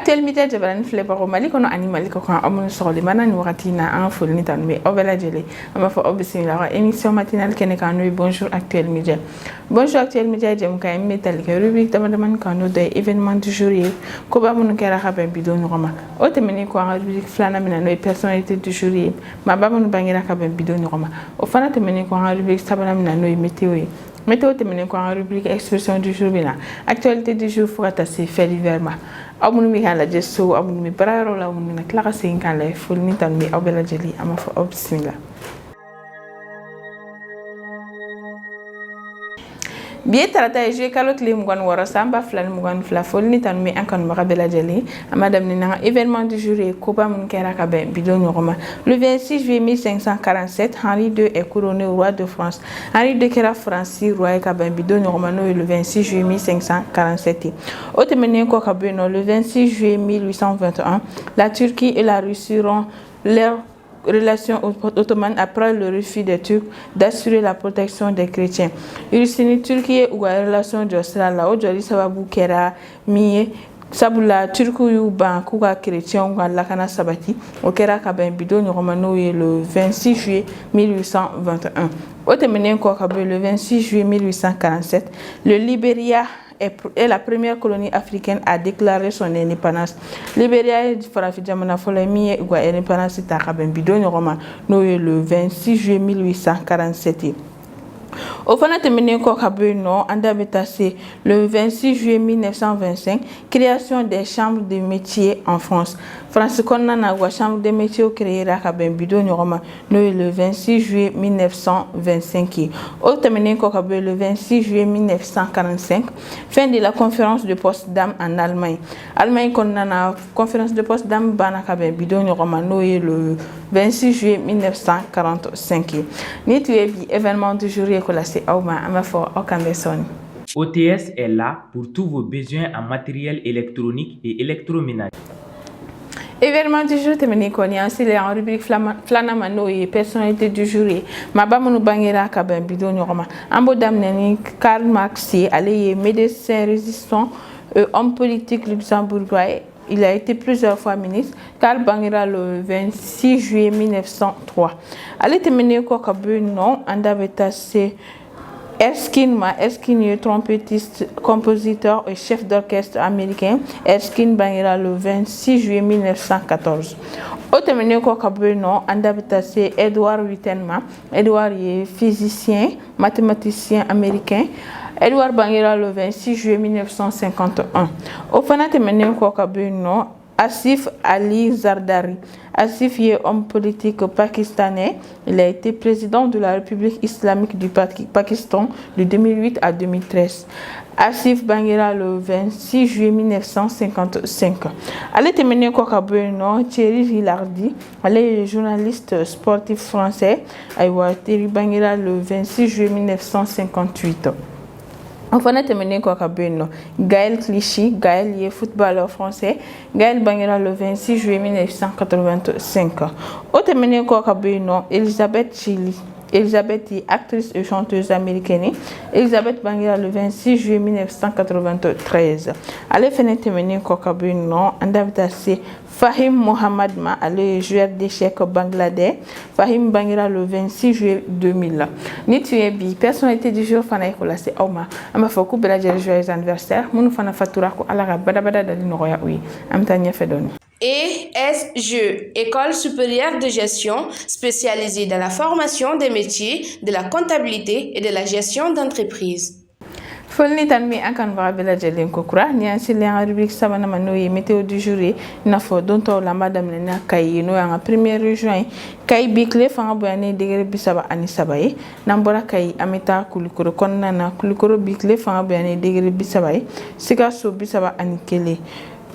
actuel média jabaran flepa ko mali kono animali ko amul soxli manani wakati na en full ni tan mais obela jeli ama fa obisi la émission matinale kene kanu bonjour actuel média jëm kay metal ke rubrique dama kanu de événement du jour ko ba mun kera xabe bidon ngoma o temeni ko rubrique flana mina no personnalité du jour ma ba mun bangira xabe bidon ngoma o fana temeni ko rubrique sabana mina no météo temeni ko rubrique expression du jour bina actualité du jour fota c'est fait divers ma amunu mi hala jesso amunu mi braro la amunu na klaka sin kan la ful ni tan mi obela jeli ama fa bismillah. Bien tarata e jouer kalot li mgon wara samba flan mgon fla fol ni tan mi ankon marabela jeli madame ni na événement du jour e ko ba mun kera ka ben bidon roma le 26 juillet 1547 Henri II est couronné roi de France. Henri II kera Francis roi ka ben bidon roma no le 26 juillet 1547 otemene ko ka ben le 26 juillet 1821 la Turquie et la Russie ont leur relations ottomanes après le refus des Turcs d'assurer la protection des chrétiens. Russie Turquie ou relation de la ojoli sababu kera miye sabula turku yu ban kuga chrétien wa lakana sabati o kera ka ben bidon romano le 26 juillet 1821. Otemene ko ka le 26 juillet 1847 le Libéria est la première colonie africaine à déclarer son indépendance. Libéria est farafi jamana folemi ou indépendance ta ka ben bidon roman no le 26 juillet 1847. Au fana terminé ko no anda betase le 26 juillet 1925 création des chambres de métiers en France. France konna na wa chambre de métiers créée ka ben bidon roma no le 26 juillet 1925. Au terminé ko le 26 juillet 1945 fin de la conférence de Potsdam en Allemagne. Allemagne konna na conférence de Potsdam bana ka ben bidon roma no le 26 juillet 1945. Ni tu es événement du jour OTS est là pour tous vos besoins en matériel électronique et électroménager. Événement du jour terminé koni ansile en rubrique flana mano et personnalité du jour ma ba munu bangira ka ben bidon nyoma ambo damneni Karl Marx allé médecin résistant homme politique luxembourgeois. Il a été plusieurs fois ministre. Karl Bangira le 26 juillet 1903. Allez terminer quoi que non, andabeta c'est Erskine trompettiste, compositeur et chef d'orchestre américain. Erskine Bangira le 26 juillet 1914. Au terminer quoi que non, andabeta c'est Edward Wittenman. Edward est physicien, mathématicien américain. Edward Bangira le 26 juillet 1951. Au fanate mené non Asif Ali Zardari. Asif est homme politique pakistanais. Il a été président de la République islamique du Pakistan de 2008 à 2013. Asif Bangira le 26 juillet 1955. Allez terminer non Thierry Villardi. Elle est journaliste sportif français. Thierry Bangira le 26 juillet 1958. Enfin, terminé quoi no Gaël Clichy, Gaël est footballeur français. Gaël Bangira le 26 juillet 1985. Au terminé quoi no Elisabeth Chili. Elisabeth est actrice et chanteuse américaine. Elisabeth Bangira le 26 juillet 1993. Allez finir terminer quoi no andabitase Fahim Mohamed Ma, le joueur d'échecs Bangladesh. Fahim Bangira le 26 juillet 2000. Ni tu es bi personnalité du jour fana ko la c'est Auma. Ama foku bela joyeux anniversaire. Munu fana fatura ko ala bada dali no ya wi. Am tanya fedon. ESGE, École supérieure de gestion spécialisée dans la formation des métiers de la comptabilité et de la gestion d'entreprise. Folni tan mi akan ba bela jelen ko kura ni ansile en rubrique sabana manoye météo du jour na fo don to la madame na kay no en premier juin kay bikle fa ngabane degré bisaba ani sabaye nambora kay amita kulikoro konna na kulikoro bikle fa ngabane degré bisabaye sika so bisaba ani kele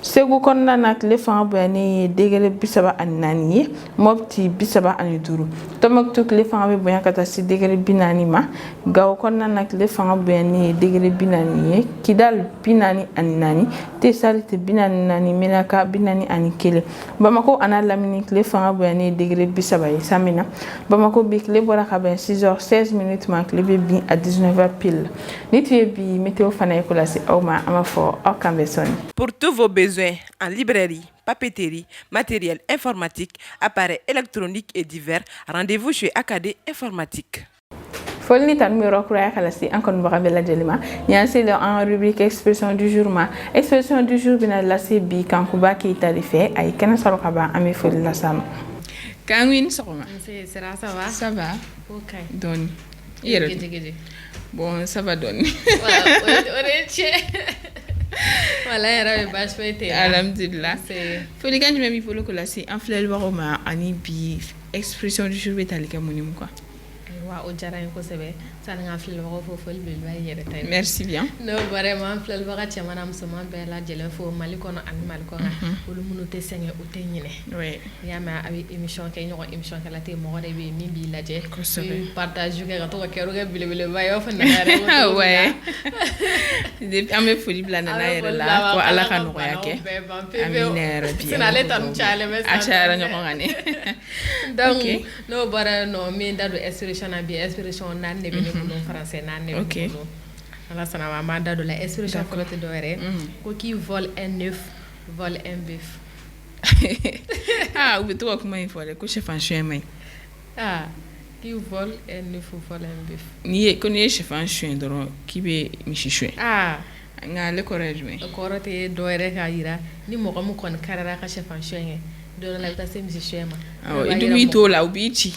Segu konna na kile fanga boyani degere bisaba anani mopti bisaba ani duru tomok kile fanga boyan kata si degere binani ma gaw konna na kile fanga boyani degere binani kidal binani anani te salite binani nani menaka binani ani kele bamako ana lamini kile fanga boyani degere bisaba samina bamako bi kile bora ka ben 6h16 minutes ma kile bi à 19h pile nitu bi météo fana ko la c'est Auma amafo akambe soni pour tous vos besoins besoins en librairie, papeterie, matériel informatique, appareils électroniques et divers, rendez-vous chez AKD Informatique. Folni tan mi rokra khalasi ankon ba bela jelima nyansi le en rubrique expression du jour ma expression du jour bina la bi kanku ba ki tarife ay kana soro ba ami fol la sam kangwin sokoma c'est ça va OK don yero bon ça va don voilà era ba fete alhamdulillah foli ganji memi folo ko la si en flel waroma ani bi expression du jour betalika monim quoi. Merci bien. No vraiment flel baga ci manam sama be la jelen fo maliko no an maliko nga wolu munu te senge o te nyine oui ya ma abi émission kay ñoko émission kala te mo de be mi bi la je partage yu ga to ko keru ga bile ba yo fa na re ouais depuis ame foli blana na yere la ko ala kan ko yake aminere bien sinale tan chale mais achara ñoko ngani donc no bara no mi dadu expression bi expression nan ne be no français nan ne OK ala sana mama dadu la expression ko te doere ko qui vole un œuf vole un bœuf ou to ko may fole ko chef en chien may qui vole un œuf vole un bœuf ni ko ni chef en chien doro ki be mi chien nga le courage me ko rote doere ka yira ni mo ko mu kon karara ka chef en chien do la ta sem si chema itu bi to la ubichi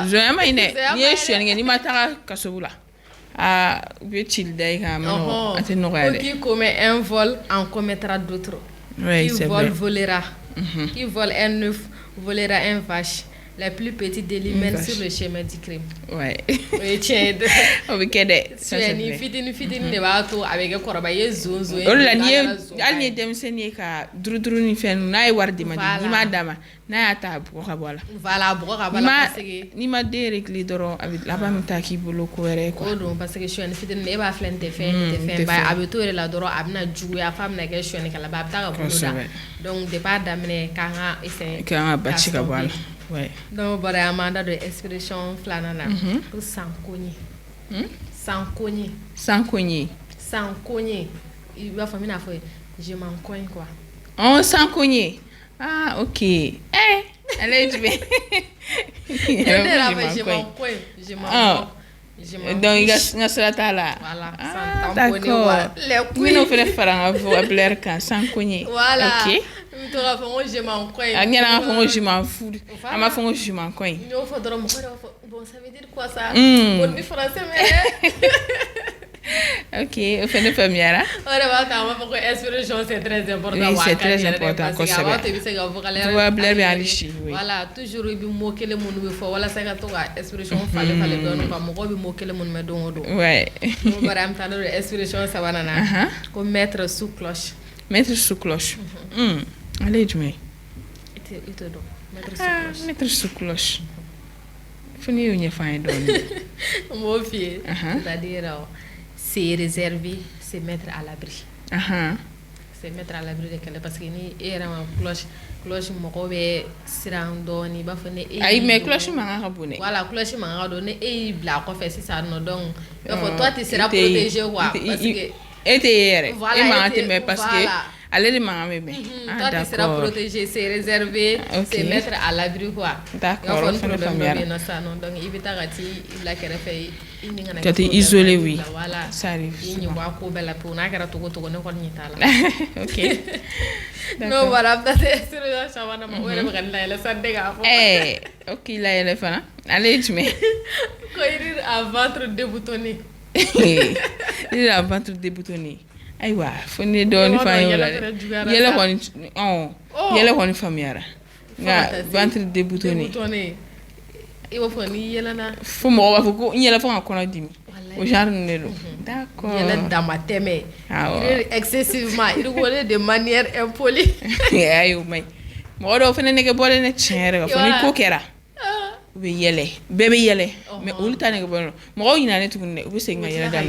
zo ama ine ni chien ni mata kasobula ubichi dai ka mo ateno gale qui commet un vol en commettra d'autres oui qui vole volera qui vole un œuf volera un vache. La plus petite des mène sur le chemin du crime. Ouais. Oui, tiens. On veut qu'aider. C'est ni fitini de bateau avec un corabaye zozo. On l'a nié. Alni dem seni ka drudru ni fen na war di ma di madama na ata bu ko wala. Voilà, bu ko wala parce que ni ma de régler doro avec la ba mta ki bolo ko wéré ko. Odo parce que je suis fitini e ba flente fe ba abeto la doro abna jugu ya fam na ke je suis kala ba ta ko da. Donc de pas d'amener kanga essayer. Kanga ba chika wala. Ouais. Donc, bon, Amanda de expression flanana. Sans cogner. Sans cogner. Sans cogner. Sans cogner. Il va faire une affaire. Je m'en cogne quoi. Oh, sans cogner. Ah, ok. Allez, je vais. Je m'en cogne. Je m'en donc, il y a cela là. Voilà. D'accord. Mais nous faisons faire un peu à Blair quand sans cogner. Voilà. Ok. Tu vas faire je m'en cogne. Il y a un je m'en fous. À ma fond, je m'en cogne. Bon, ça veut dire quoi ça? Bon, français, mais. Ok, on fait une première. On va quand même expression c'est très important. Oui, c'est très important. Voilà, toujours il moquer le monde faut voilà ça quand on expression fallait donner comme on veut moquer le monde mais don do. Ouais. On va entendre expression ça va nana. Comme mettre sous cloche. Mettre sous cloche. Allez, je mets. Mettre sous cloche. Fini où n'y a pas un don. Mon fils, c'est-à-dire c'est réservé, c'est mettre à l'abri. C'est mettre à l'abri de quelqu'un parce que ni era cloche moko be sirando ni ba fane ay mais cloche manga rabone voilà cloche manga donné et bla ko fait ça non donc toi tu seras protégé quoi parce que et mais parce que allez les mains mais toi tu seras protégé c'est réservé c'est mettre à l'abri quoi d'accord on fait bien ça non donc il va il la kere fait tu es isolé oui voilà ça arrive il va ko bella pour na kera to ko ne ko ni tala OK no voilà peut-être sur la savane mo wala ba la la sande ga fo OK la la fana allez tu mets ko ir à ventre déboutonné il a ventre déboutonné aywa fone doni fa yola yele kon yele kon famiara nga ventre déboutonné il va faire ni yele na fo mo wa ko yele fa ko na dimi au genre nelo d'accord yele dama teme excessivement il roule de manière impolie ayo may mo do fene ne ke bolé ne chere ga fone ko kera be yele bebe yele mais olu tane ko bon mo ina ne tukun ne o be se nga yele dal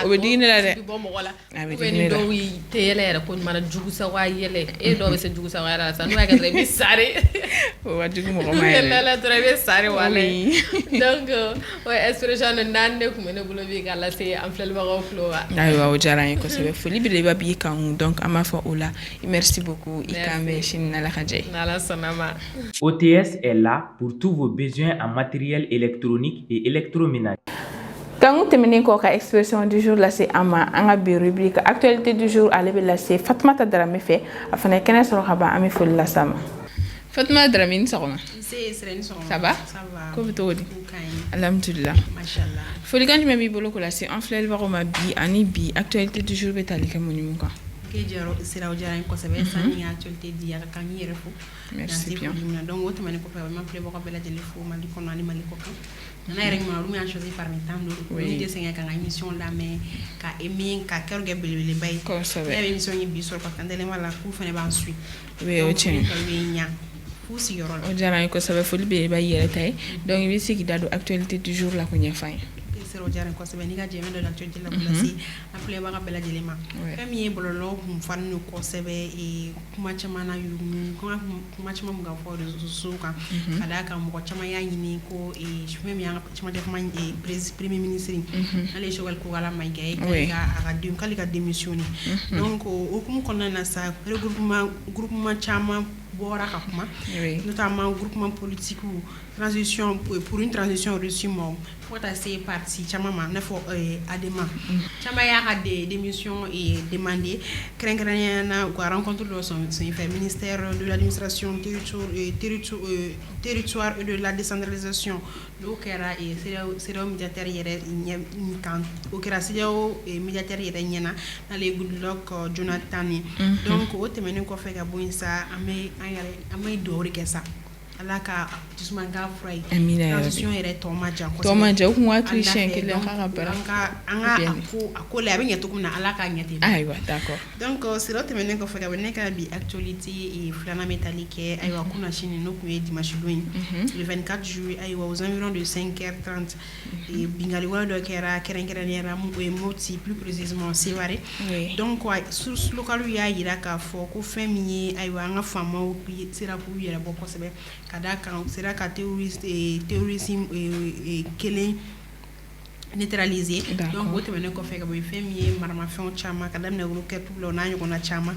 o be dine la de ni do wi te yele era ko mara jugu sa wa yele e do be se jugu sa wa ra sa no ga tre bi sare o wa jugu mo ko ma yele la tre bi sare wala donc ouais expression nan ne ko mena bulo bi gala se am flel ba ko flo wa aywa o jarani ko se fo libre ba bi kan donc ama fa ola merci beaucoup ikambe shin na la khadje nala sanama. OTS est là pour tous vos besoins en matériel électronique et électroménager. Quand vous terminez avec l'expression du jour, là c'est ama anga bi rubrique actualité du jour à là c'est Fatmata Dramé fait afin que kenn soro khaba ami ful la sama. Fatmata Dramé ni soro. C'est sereine soro. Ça va? Ça va. Ko to di. Alhamdulillah. Machallah. Foli ganji me bi bolo ko là c'est en flel ba ma bi ani bi actualité du jour betali ke moni muka. Ke jaro sira ojara ko sabe sani actualité di ya kan yere fu. Merci bien. Donc woto mani ko fa ma fle boko bela jeli fu ma di kono ani mali ko kan. Nana rek ma lu mi a choisi parmi tant d'autres. Oui. Ni de senga kan émission la mais ka emi ka kerge belele bay. Comme ça va. Émission yi bi sur parce que ndele mala ku fene ba ensuite. Oui, o tien. Fu si yorol. O jara ko sabe foli be ba yere tay. Donc bi sigi dadu actualité du jour la ko ñefay. Sero jara ko sabe ni ga jeme de l'actualité la bulasi appelé ba bela jelema fami bololo hum fannu ko sabe e kuma chama na yu kuma chama mu ga fo de suka kada ka mu ko chama ya yini ko e chuma mi ya chama def man e premier ministre ale shogal ko gala may gay ka aga dim kali ka démissionner donc o kum ko na sa groupement chama bora ka kuma notamment groupement politique ou transition pour une transition réussie mom faut assez parti chama ma na fo adema chama ya ka des démissions et demander na ko rencontre de son ministère de l'administration territoire et de la décentralisation donc era et c'est médiateur yere kan o kera sidio et médiateur yere nyana na le Goodluck Jonathan donc o temene ko fe ga bonsa amay dori kessa alaka jusman ga fry transition ere toma ja ko wa christian ke le khara bara anga ko le abin yato kuma alaka nyate aywa d'accord donc c'est l'autre menen ko fega beneka bi actualité et flana métallique aywa kuna chine no ku dimanche le 24 juillet aywa aux environs de 5h30 et bingali wala do kera kerenkeraniera mu moti plus précisément c'est vrai donc sur local ya yiraka fo ko femi aywa nga fama o sera pour yera boko sebe kada kan sera ka terrorisme et kelen neutralisé donc wote menen ko fega boy femi marama fon chama kada na gulu ke tulo na nyoko na chama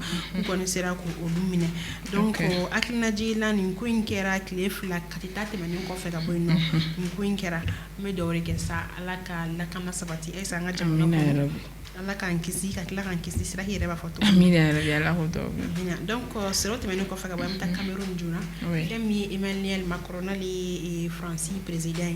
ko ne sera ko odumine donc akina jila ni ko inkera klef la katitate menen ko fega boy no ko inkera me dore ke sa alaka la kana sabati ay sa nga jamna Allah kan kisi ka kila kan kisi sira hire ba foto amina rabbi Allah ko do donc c'est l'autre menu ko faga ba mta Cameroun juna kemi Emmanuel Macron ali Francis président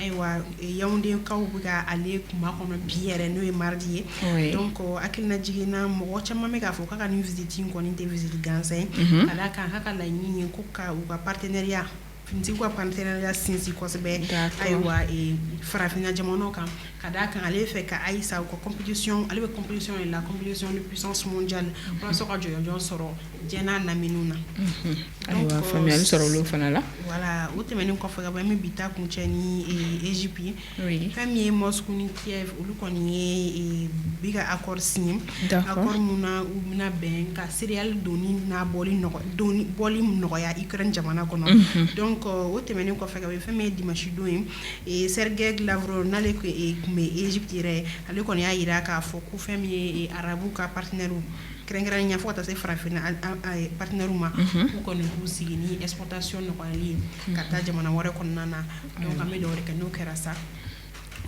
aywa Yaoundé kaw buga ale kuma ko no biere no e mardi donc akilna jigina mo chama me ga fo ka kan visite ko ni te visite ganse ala kan haka la nyinyi ko ka u partenariat finti ko partenariat sinsi ko sebe aywa e farafina jamono kan kada kan ale fait ka aisa ko compétition ale compétition et la compétition de puissance mondiale on sera jo soro jena na minuna aywa famille ale soro lo fana la voilà ote menen ko faga ba mi bita kun chani Égypte famille Moscou ni Kiev ulu ko ni biga accord signé accord muna ben ka céréales doni na boli no ya Ukraine jamana kono donc ote menen ko faga ba famille dimanche doim et Sergei Lavrov na le mais Égypte ire ale ko ya ira ka fo ku famille arabu ka partenaire krengran nya fota se frafina partenaire ma ko ne ku sigini exportation no ali kata jamana wore kon nana donc ame do rek no kerasa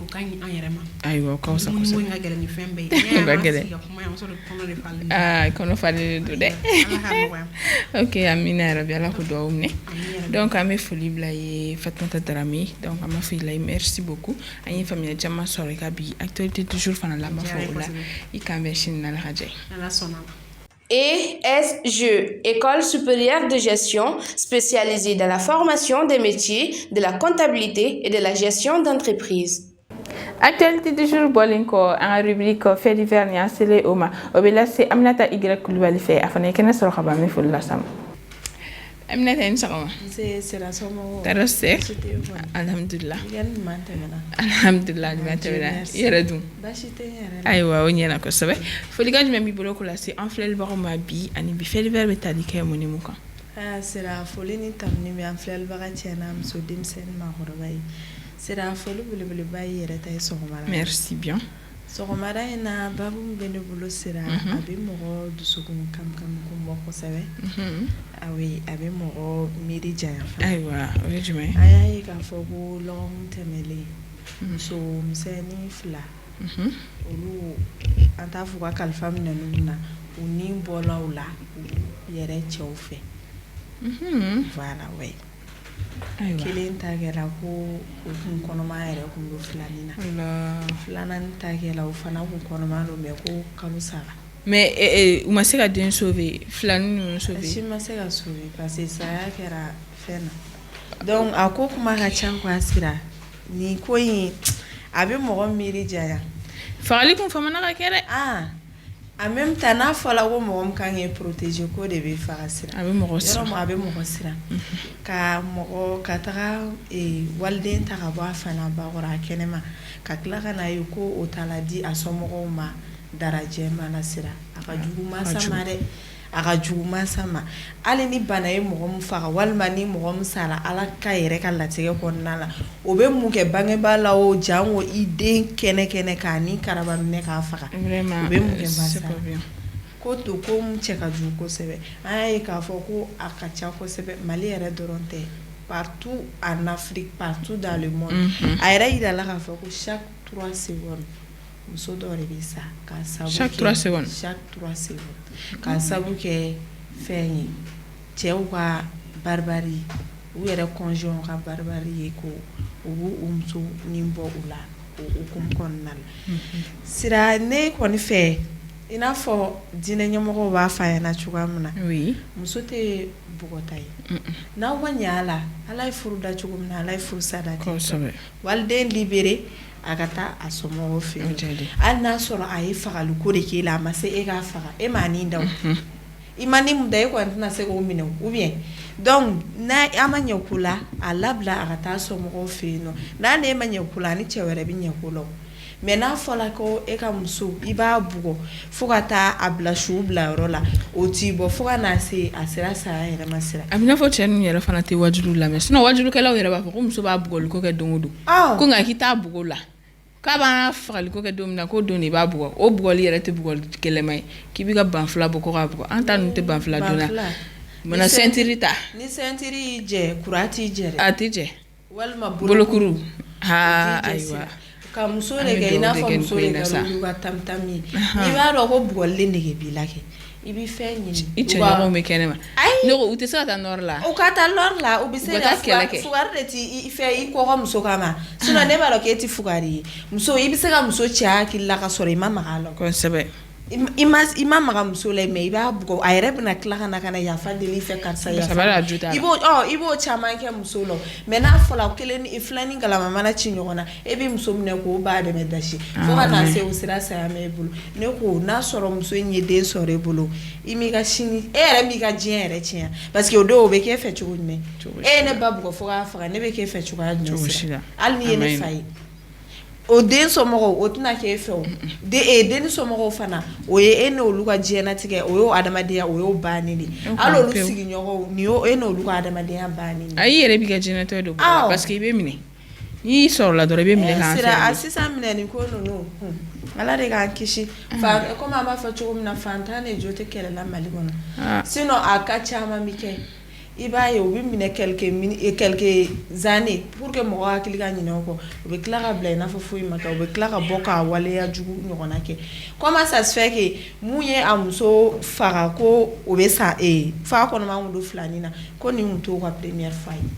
o kan ayerema aywa ko sa ko mo nga gele ni fembe kono fali do de OK amina rabbi ala ko do umne donc ame foli blaye Fatmata Dramé donc ama fi lay merci beaucoup ani famille jama sore ka bi actualité toujours fana la ma fo la ikambe shin na la haje ala sona ESG, École supérieure de gestion spécialisée dans la formation des métiers de la comptabilité et de la gestion d'entreprise. Actualité du jour bolinko en rubrique fait divers ni asile oma obela c'est Aminata Y Koulibaly fait afane kena soro khaba mi ful la sam Amina tan sama. C'est la somme. Tarase. Alhamdulillah. Alhamdulillah dimantena. Yaradum. Aywa onyana ko sabe. Foliga jumé mi bolo ko la c'est enflel baroma bi ani bi fel ver métallique mo ni muka. C'est la folie ni tamni mi enflel baratiana am so dimsen ma horobay. C'est la folie bule bay yere tay so mala. Merci bien. Sɔgɔmada in na babu min bɛ ne bolo sera a bɛ mɔgɔ dusukun kam ko mɔ kosɛbɛ awi a bɛ mɔgɔ miiri janya fana ayiwa o ye jumɛn an y'a ye k'a fɔ ko lɔgɔkun tɛmɛlen muso misɛnnin 2 olu an t'a fɔ ka kalifa minɛ n'u na u ni bɔla u la u yɛrɛ cɛw fɛ voilà ouais kelen ta kɛra ko o kun kɔnɔma yɛrɛ kun do filanin na filanan ta kɛra o fana kun kɔnɔma do mais ko kalo 3 mais u ma se ka den sauver filanin ninnu sauver si ma se ka sauver parce que saya kɛra fɛn na donc a ko kuma ka ca quoi sira ni ko in a bɛ mɔgɔ miiri janya fagali kun famana ka kɛ dɛ en même temps n'a fɔla ko mɔgɔ min kan k'e protéger ko de bɛ faga sira a bɛ mɔgɔ siran a bɛ mɔgɔ siran ka mɔgɔ ka taga waliden ta ka bɔ a fana bakɔrɔ a kɛnɛma ka tila ka na ye ko o ta la di a somɔgɔw ma darajɛ mana sira a ka jugu mansa ma dɛ a ka jugu mansa ma hali ni bana ye mɔgɔ min faga walima ni mɔgɔ min sara ala ka yɛrɛ ka latigɛ kɔnɔna la o bɛ mun kɛ bangebaa la o jango i den kɛnɛ k'a ni karaba minɛ k'a faga o bɛ mun kɛ mansa ko to ko mun cɛ ka jugu kosɛbɛ an y'a ye k'a fɔ ko a ka ca kosɛbɛ Mali yɛrɛ dɔrɔn tɛ partout en Afrique partout dans le monde a yɛrɛ yira la k'a fɔ ko chaque 3 secondes muso dɔ de bɛ sa k'a sabu chaque 3 secondes k'a sabu kɛ fɛn ye cɛw ka baribari u yɛrɛ conjoint ka baribari ye ko u b'u muso ni bɔ u la o hukumu kɔnɔna la sira ne kɔni fɛ i n'a fɔ diinɛ ɲɛmɔgɔw b'a f'a ɲɛna cogoya min na muso tɛ bugɔta ye n'aw ma ɲɛ a la ala ye furu da cogo min na ala ye furu sa da ten waliden libéré a ka taa a somɔgɔw fɛ yen hali n'a sɔrɔ a ye fagaliko de k'e la a ma se e k'a faga e m'a nin da o i ma nin mun da e kɔni tɛna se k'o minɛ ou bien donc n'a a ma ɲɛ ko la a labila a ka taa somɔgɔw fɛ yen nɔ n'a ni e ma ɲɛ ko la ani cɛ wɛrɛ bɛ ɲɛ ko la mais n'a fɔla ko e ka muso i b'a bugɔ fo ka taa a bila su bila yɔrɔ la o t'i bɔ fo ka n'a se a sera saya yɛrɛ ma sira a bɛ n'a fɔ cɛ ninnu yɛrɛ fana tɛ wajulu lamɛn sinon wajulukɛlaw yɛrɛ b'a fɔ ko muso b'a bugɔliko kɛ don o don ko nka k'i t'a bugɔ la k'a b'a fagaliko kɛ don min na ko don de b'a bugɔ o bugɔli yɛrɛ tɛ bugɔli gɛlɛma ye k'i bɛ ka banfula bɔ ko k'a bugɔ an ta ninnu tɛ banfula donna mana sentiri ta ni sentiri y'i jɛ kura t'i jɛ dɛ a tɛ jɛ walima bolokuru ayiwa ka muso de kɛ i n'a fɔ muso de ka olu ka tam-tam ye n'i b'a dɔn ko bugɔlilen nege b'i la kɛ i bɛ fɛn ɲini i cɛ ɲɔgɔnw bɛ kɛnɛma ne ko u tɛ se ka taa nɔrɔ la u ka taa nɔrɔ la u bɛ se ka fugari de t'i fɛ i kɔkɔ muso kama sinon ne b'a dɔn k'e tɛ fugari ye muso i bɛ se ka muso cɛ hakili la ka sɔrɔ i ma maga a la kosɛbɛ i ma maga muso la mais i b'a bugɔ a yɛrɛ bɛna tila ka na ka na yafa deli fɛ karisa yafa i b'o caman kɛ muso la mais n'a fɔla kelen filanin galama mana ci ɲɔgɔn na e bɛ muso minɛ k'o b'a dɛmɛ dasi fo ka na se o sira saya mɛ e bolo ne ko n'a sɔrɔ muso in ye den sɔrɔ e bolo i m'i ka sini e yɛrɛ m'i ka diɲɛ yɛrɛ tiɲɛ parce que o don o bɛ k'e fɛ cogo jumɛn e ye ne ba bugɔ fo k'a faga ne bɛ k'e fɛ cogoya jumɛn sira hali ni ye ne fa ye o den somɔgɔw o tɛna k'e fɛ o den somɔgɔw fana o ye e n'olu ka diɲɛlatigɛ o y'o adamadenya o y'o bannen de hali olu sigiɲɔgɔnw ni e n'olu ka adamadenya bannen de ayi yɛrɛ b'i ka diɲɛlatigɛ dɔ bɔ parce que i bɛ minɛ n'i sɔrɔla dɔrɔn i bɛ minɛ k'an fɛ a sisan minɛni ko ninnu ala de k'an kisi komi an b'a fɔ cogo min na fantan de jo tɛ kɛlɛla Mali kɔnɔ sinon a ka caman bɛ kɛ i b'a ye u bɛ minɛ quelques années pour que mɔgɔ hakili ka ɲinɛ o kɔ u bɛ tila ka bila i n'a fɔ foyi ma kɛ u bɛ tila ka bɔ k'a waleya jugu ɲɔgɔnna kɛ comment ça se fait que mun ye a muso faga ko o bɛ sa f'a kɔnɔma kun don filanin na ko nin kun t'o ka première fois ye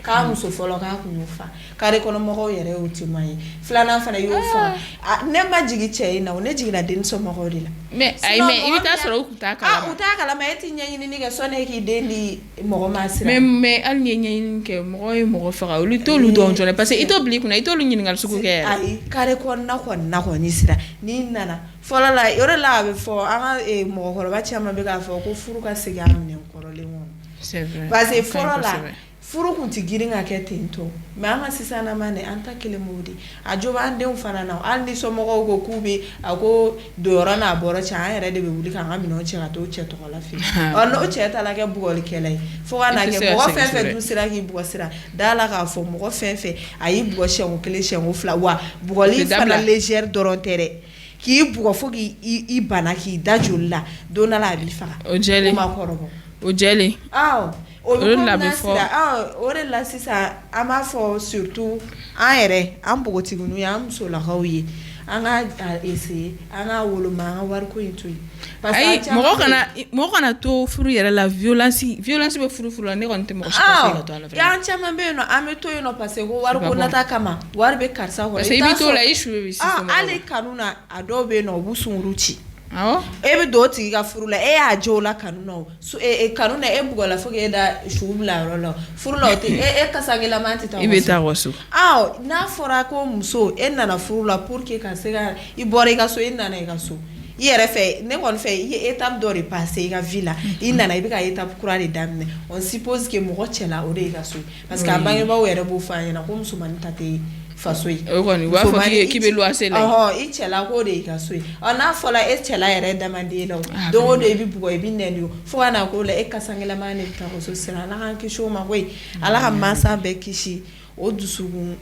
k'a muso fɔlɔ k'a kun y'o fa kare kɔnɔ mɔgɔw yɛrɛ y'o témoin ye filanan fana y'o faga ne ma jigin cɛ in na o ne jiginna den somɔgɔw de la mais i bɛ taa sɔrɔ u kun t'a kalama u t'a kalama e tɛ ɲɛɲini kɛ sɔnni e k'i den di mɔgɔ ma sira mais hali ni ye ɲɛɲini kɛ mɔgɔ ye mɔgɔ faga olu t'olu dɔn joona parce que i t'o bila i kunna i t'olu ɲininkali sugu kɛ yɛrɛ ayi kare kɔnɔna kɔni sira n'i nana fɔlɔ la yɔrɔ la a bɛ fɔ an ka mɔgɔkɔrɔba caman bɛ k'a fɔ ko furu ka segin a minɛn kɔrɔlen kɔnɔ C'est vrai. Parce que Ka ɲi fɔlɔ la kosɛbɛ. furu kun ti girin ka kɛ ten tɔ mais an ka sisan na ma ne an ta kelen m'o de a jo b'an denw fana na hali ni somɔgɔw ko k'u bɛ a ko donyɔrɔ n'a bɔra cɛ an yɛrɛ de bɛ wuli k'an ka minɛnw cɛ ka t'o cɛ tɔgɔ la fɛ n'o cɛ ta la kɛ bugɔlikɛla ye fo ka n'a kɛ mɔgɔ fɛn fɛn dun sera k'i bugɔsira da la k'a fɔ mɔgɔ fɛn fɛn a y'i bugɔ siɲɛ kelen siɲɛ fila wa bugɔli fana légère dɔrɔn tɛ dɛ k'i bugɔ fo k'i bana k'i da joli la don dɔ la a b'i faga O jɛlen. o ma kɔrɔbɔ O jɛlen. o de la bɛ fɔ. o de la sisan an b'a fɔ surtout an yɛrɛ an npogotigininw ye an musolakaw ye an ka essayer an ka woloma an ka wariko in to yen parce que Ayi, an caman mɔgɔ kana to furu yɛrɛ la violence bɛ furu la ne kɔni tɛ mɔgɔ si ka se ka to a la vraiment. an caman bɛ yen nɔ an bɛ to yen nɔ parce que ko wariko nata kama wari bɛ karisa kɔrɔ Parce que i bɛ to la i su bɛ sisi mɔgɔ hali kanu na a dɔw bɛ yen nɔ u b'u sunkuru ci awɔ e bɛ don o tigi ka furu la e y'a jo la kanu na o kanu na e bugɔla fo k'e da su bila yɔrɔ la furu la o tɛ e kasagelaman tɛ taa i bɛ taa wa so. n'a fɔra ko muso e nana furu la pour que ka se ka i bɔra i ka so i nana i ka so i yɛrɛ fɛ ne kɔni fɛ i ye étape dɔ de passer i ka vie la i nana i bɛ ka étape kura de daminɛ on suppose que mɔgɔ cɛla o de y'i ka so parce que a bangebaaw yɛrɛ b'o fɔ a ɲɛna ko musomanin ta tɛ faso ye o kɔni u b'a fɔ k'i bɛ luwanse la i cɛla k'o de y'i ka so ye n'a fɔra e cɛla yɛrɛ damaden la o don o don i bɛ bugɔ i bɛ nɛni o fo ka na k'o la e kasangelaman de bɛ taa o so sira ala k'an kisi o ma koyi ala ka mansa bɛɛ kisi o dusukun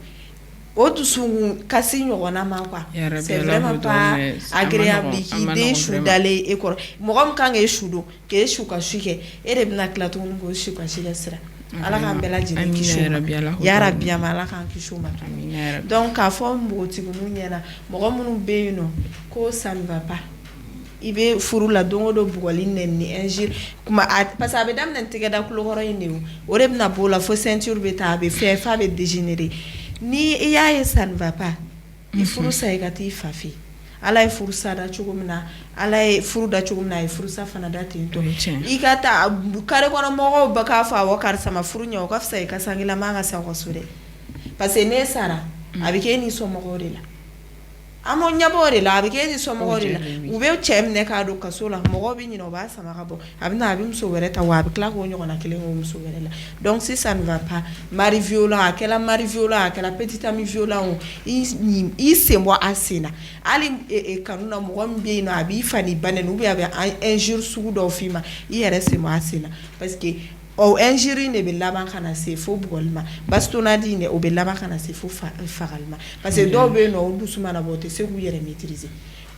kasi ɲɔgɔnna ma quoi c'est vraiment pas agréable k'i den su dalen e kɔrɔ mɔgɔ min kan k'e su don k'e su ka su kɛ e de bɛna tila tuguni k'o su ka si kɛ sira ala k'an bɛɛ lajɛlen kisi o ma yarabi ama ala k'an kisi o ma donc k'a fɔ npogotigininw ɲɛna mɔgɔ minnu bɛ yen nɔ ko ça ne va pas i bɛ furu la don o don bugɔli nɛni injure kuma parce que a bɛ daminɛ tɛgɛda kulokɔrɔ in de o de bɛna b'o la fo ceinture bɛ taa a bɛ fɛ f'a bɛ dégénérer ni i y'a ye ça ne va pas i furu sa i ka t'i fa fɛ ala ye furu sa da cogo min na ala ye furu da cogo min na a ye furu sa fana da ten tɔ i ka taa kare kɔnɔ mɔgɔw bɛ k'a fɔ awɔ karisa ma furu ɲɛ o ka fisa i ka sangelaman ka sa aw ka so dɛ parce que n'e sara a bɛ kɛ e ni somɔgɔw de la an m'o ɲɛbɔ o de la a bɛ kɛ e ni somɔgɔw de la u bɛ cɛ minɛ k'a don kaso la mɔgɔw bɛ ɲinɛ u b'a sama ka bɔ a bɛ na a bɛ muso wɛrɛ ta wa a bɛ tila k'o ɲɔgɔnna kelen k'o muso wɛrɛ la donc si ça ne va pas mari violent a kɛra mari violent a kɛra petit ami violent o i sen bɔ a sen na hali kanu na mɔgɔ min bɛ yen nɔ a b'i fa ni ba nɛni ou bien a bɛ injure sugu dɔw f'i ma i yɛrɛ sen bɔ a sen na parce que o injure de bɛ laban ka na se fo bugɔli ma bastonnade in de o bɛ laban ka na se fo fagali ma parce que dɔw bɛ yen nɔ o dusu mana bɔ o tɛ se k'u yɛrɛ maîtriser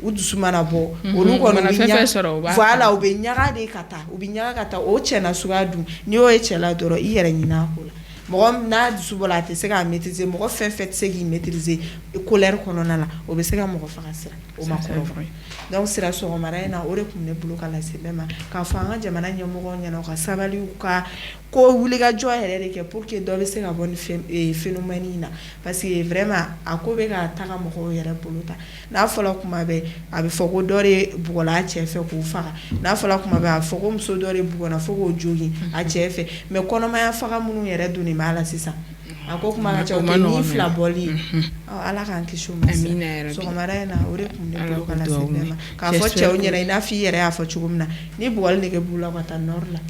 u dusu mana bɔ olu kɔni bɛ ɲaga voilà u bɛ ɲaga de ka taa u bɛ ɲaga ka taa o cɛ na suguya dun n'i y'o ye cɛ la dɔrɔn i yɛrɛ ɲinɛ a ko la mɔgɔ n'a dusu bɔra a tɛ se k'a maîtriser mɔgɔ fɛn fɛn tɛ se k'i maîtriser colère kɔnɔna la o bɛ se ka mɔgɔ faga sira o ma kɔrɔbɔ donc sira sɔgɔmada in na o de tun bɛ ne bolo ka lase bɛɛ ma k'a fɔ an ka jamana ɲɛmɔgɔw ɲɛna u ka sabali u ka ko wulikajɔ yɛrɛ de kɛ pour que dɔ bɛ se ka bɔ ni phénomène in na parce que vraiment a ko bɛ ka taga mɔgɔw yɛrɛ bolo ta n'a fɔra kuma bɛɛ a bɛ fɔ ko dɔ de bugɔla a cɛ fɛ k'o faga n'a fɔra kuma bɛɛ a bɛ fɔ ko muso dɔ de bugɔla fo k'o jogin a cɛ fɛ mais kɔnɔmaya faga minnu yɛrɛ donnen b'a la sisan a ko kuma ka ca o tɛ ni fila bɔli ye ala k'an kisi o ma sɔgɔmada in na o de tun bɛ ne bolo ka lase bɛɛ ma k'a fɔ cɛw ɲɛna i n'a fɔ i yɛrɛ y'a fɔ cogo min na ni bugɔli nege b'u la u ka taa nord la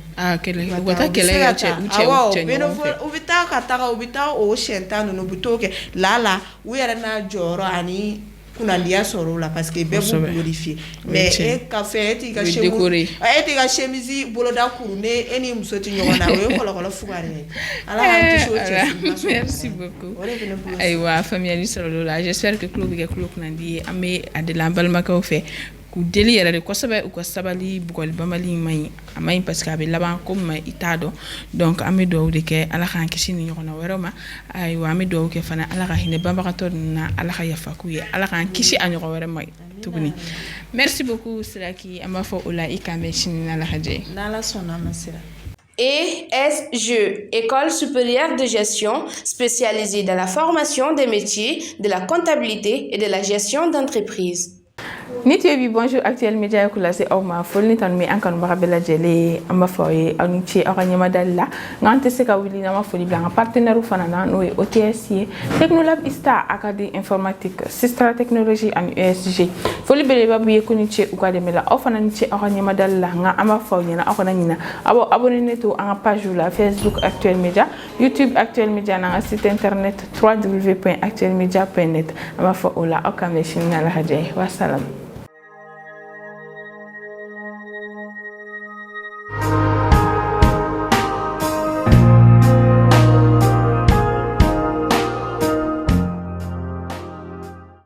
u ka taa kɛlɛ kɛ cɛ ɲɔgɔn fɛ u bɛ taa ka taga u bɛ taa o siɲɛ 10 ninnu u bɛ t'o kɛ lala u yɛrɛ n'a jɔyɔrɔ ani kunnadiya sɔrɔ o la parce que bɛɛ b'u glorifier mais e ka fɛ e t'i ka chemise boloda kuru ne e ni muso tɛ ɲɔgɔn na o ye kɔlɔkɔlɔ fugari ye ala k'an kisi o cɛ merci beaucoup ayiwa faamuyali sɔrɔla o la j'espère que tulo bɛ kɛ tulo kunnadi ye an bɛ a deli an balimakɛw fɛ k'u deli yɛrɛ de kosɛbɛ u ka sabali bugɔli banbali in man ɲi a man ɲi parce que a bɛ laban ko min ma i t'a dɔn donc an bɛ dugawu de kɛ ala k'an kisi ni ɲɔgɔnna wɛrɛw ma ayiwa an bɛ dugawu kɛ fana ala ka hinɛ banbagatɔ ninnu na ala ka yafa k'u ye ala k'an kisi a ɲɔgɔn wɛrɛ ma tuguni merci beaucoup Siraki an b'a fɔ o la i k'an bɛn sini n'ala ka jɛ ye n'ala sɔnna ma sira ESG, École supérieure de gestion, spécialisée dans la formation des métiers de la comptabilité et de la gestion d'entreprise. Nitié bonjour Actuel Média kulase au ma folni tan mi ankan ba bela jele amba foye an ci oranyama dalla ngante se ka wili na ma foli blanc partenaire fanana no e OTSC Technolab Ista Academy Informatique Sistra Technologie en USG foli bele babu yekuni ci ukade mela ofana ci oranyama dalla nga amba foye na okona nyina abo abonné neto en page la Facebook Actuel Média YouTube Actuel Média na site internet www.actuelmedia.net amba fo ola okameshin na la hadje wassalam.